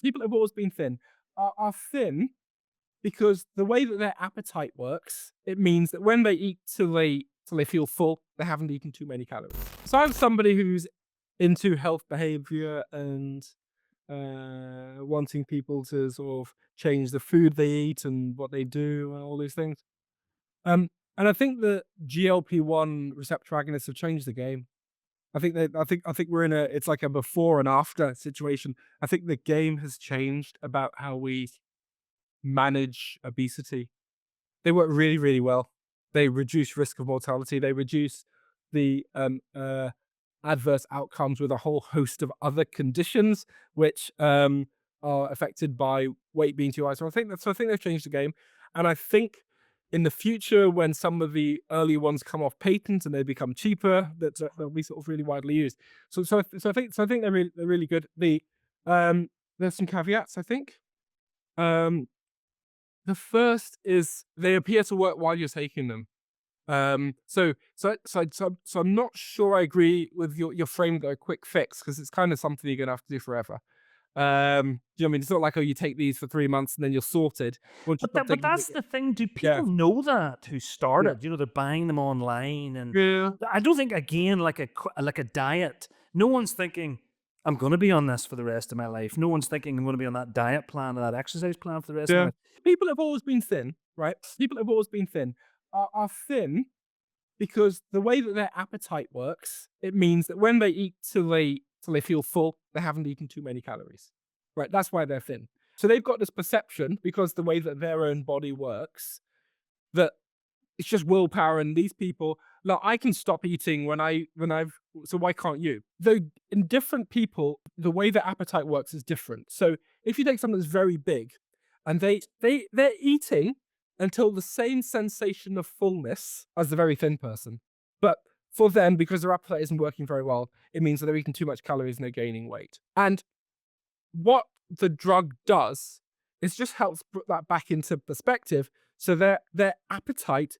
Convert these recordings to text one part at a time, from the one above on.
people that have always been thin are thin because the way that their appetite works, it means that when they eat till they feel full, they haven't eaten too many calories. So I'm somebody who's into health behavior and wanting people to sort of change the food they eat and what they do and all these things. Um, and I think that GLP-1 receptor agonists have changed the game. I think we're in it's like a before and after situation. I think the game has changed about how we manage obesity. They work really, really well. They reduce risk of mortality. They reduce the adverse outcomes with a whole host of other conditions, which are affected by weight being too high. So I think they've changed the game, and I think in the future, when some of the early ones come off patent and they become cheaper, that they'll be sort of really widely used. So I think they're really good. There's some caveats, I think. Um, the first is they appear to work while you're taking them. So I'm not sure I agree with your frame that a quick fix, because it's kind of something you're gonna have to do forever. Do you know what I mean? It's not like, oh, you take these for 3 months and then you're sorted. Once you stop But taking that's the thing. Do yeah, people know that who yeah, started? They're buying them online, and yeah, I don't think, again, like a diet. No one's thinking I'm going to be on this for the rest of my life. No one's thinking I'm going to be on that diet plan or that exercise plan for the rest of my yeah. life. People have always been thin, right? People have always been thin. Are thin because the way that their appetite works, it means that when they eat till they feel full, they haven't eaten too many calories. Right? That's why they're thin. So they've got this perception, because the way that their own body works, that it's just willpower, and these people, like, I can stop eating when I've so why can't you? Though in different people, the way their appetite works is different. So if you take something that's very big and they're eating until the same sensation of fullness as the very thin person. But for them, because their appetite isn't working very well, it means that they're eating too much calories and they're gaining weight. And what the drug does is just helps put that back into perspective. So their appetite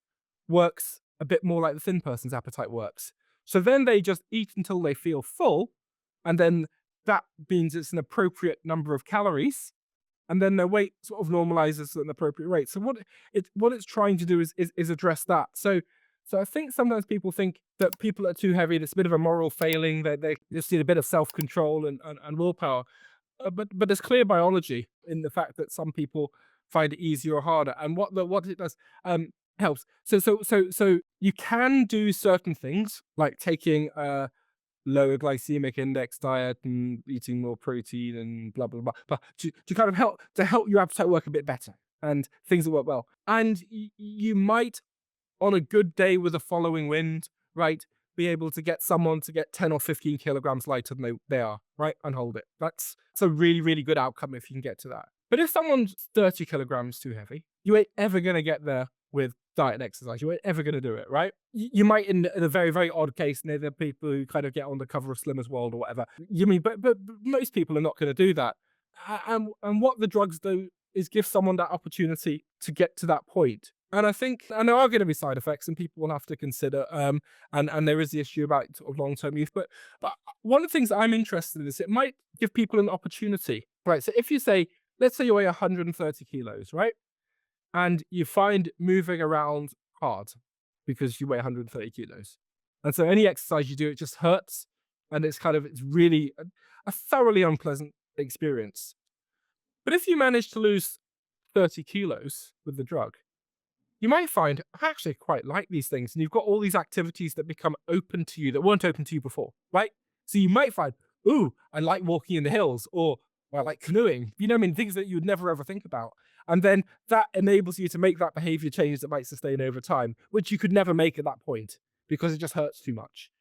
works a bit more like the thin person's appetite works. So then they just eat until they feel full, and then that means it's an appropriate number of calories, and then their weight sort of normalizes at an appropriate rate. So what it's trying to do is address that. So I think sometimes people think that people are too heavy. It's a bit of a moral failing. They just need a bit of self control and willpower. But there's clear biology in the fact that some people find it easier or harder, and what it does helps. So you can do certain things like taking a lower glycemic index diet and eating more protein and blah blah blah, but to kind of help your appetite work a bit better and things that work well. And you might, on a good day with a following wind, right, be able to get someone to get 10 or 15 kilograms lighter than they are, right, and hold it. That's a really, really good outcome if you can get to that. But if someone's 30 kilograms too heavy, you ain't ever going to get there with diet and exercise. You ain't ever going to do it, right? You might, in a very, very odd case, near the people who kind of get on the cover of Slimmer's World or whatever. You mean, but most people are not going to do that. And what the drugs do is give someone that opportunity to get to that point. And I think, and there are going to be side effects, and people will have to consider. And there is the issue about sort of long-term use. But one of the things that I'm interested in is it might give people an opportunity, right? So if you say, let's say you weigh 130 kilos, right, and you find moving around hard because you weigh 130 kilos, and so any exercise you do, it just hurts, and it's really a thoroughly unpleasant experience. But if you manage to lose 30 kilos with the drug, you might find, I actually quite like these things. And you've got all these activities that become open to you that weren't open to you before, right? So you might find, ooh, I like walking in the hills, or I like canoeing, you know what I mean? Things that you would never ever think about. And then that enables you to make that behavior change that might sustain over time, which you could never make at that point because it just hurts too much.